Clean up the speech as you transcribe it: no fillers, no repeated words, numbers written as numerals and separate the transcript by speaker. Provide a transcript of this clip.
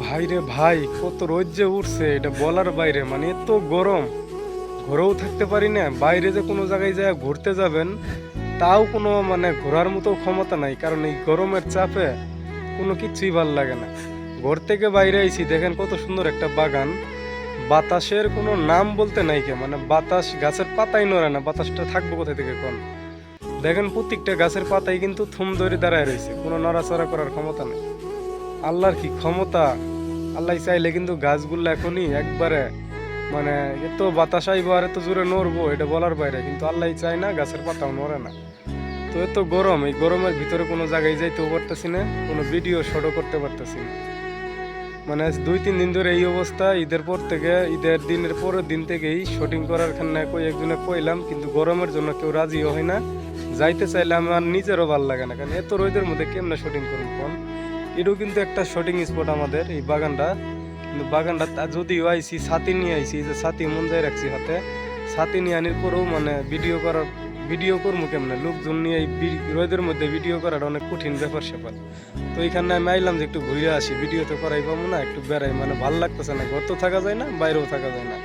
Speaker 1: ভাই রে ভাই, কত রোদ যে উঠছে এটা বলার বাইরে। মানে এত গরম, ঘরেও থাকতে পারি না। বাইরে যে কোনো জায়গায় যায় ঘুরতে যাবেন, তাও কোনো মানে ঘোরার মতো ক্ষমতা নাই, কারণ এই গরমের চাপে কোনো কিছুই ভাল লাগে না। ঘর থেকে বাইরে আইছি, দেখেন কত সুন্দর একটা বাগান। বাতাসের কোনো নাম বলতে নাই কে, মানে বাতাস, গাছের পাতাই নড়ে না, বাতাসটা থাকবো কোথা থেকে কোন। দেখেন প্রত্যেকটা গাছের পাতাই কিন্তু থুম ধরে দাঁড়ায় রয়েছে, কোনো নড়াচড়া করার ক্ষমতা নেই। আল্লাহর কি ক্ষমতা! আল্লাহ চাইলে কিন্তু গাছগুলো এখনই একবারে মানে এত বাতাস আইবো আর এত জোরে নড়বো, এটা বলার বাইরে। কিন্তু আল্লাহ চায় না, গাছের পাতাও নড়ে না। তো এত গরম, এই গরমের ভিতরে কোনো জায়গায় যাইতেও পারতেছি না, কোনো ভিডিও শটও করতে পারতেছি না। মানে আজ 2-3 দিন ধরে এই অবস্থা। ঈদের পর থেকে, ঈদের দিনের পরের দিন থেকেই শুটিং করার খান্না কই একজনে কইলাম, কিন্তু গরমের জন্য কেউ রাজিও হয় না। যাইতে চাইলে আমার নিজেরও ভাল লাগে না, কারণ এত রোদের মধ্যে কেমনে শুটিং করবো কোন। এটাও কিন্তু একটা শুটিং স্পট আমাদের এই বাগানটা। কিন্তু বাগানটা যদিও আইছি ছাতি নিয়ে আইছি, যে ছাতি মন যায় রাখছি হাতে, ছাতি নিয়ে আনির পরেও মানে ভিডিও করবো কেমনে, লোকজন নিয়ে এই রোদের মধ্যে ভিডিও করাটা অনেক কঠিন ব্যাপার স্যাপার। তো এইখানে আমি আইলাম যে একটু ঘুরে আসি, ভিডিও তো করাই পাবো না, একটু বেড়াই, মানে ভাল লাগতেছে না, ঘর তো থাকা যায় না, বাইরেও থাকা যায় না।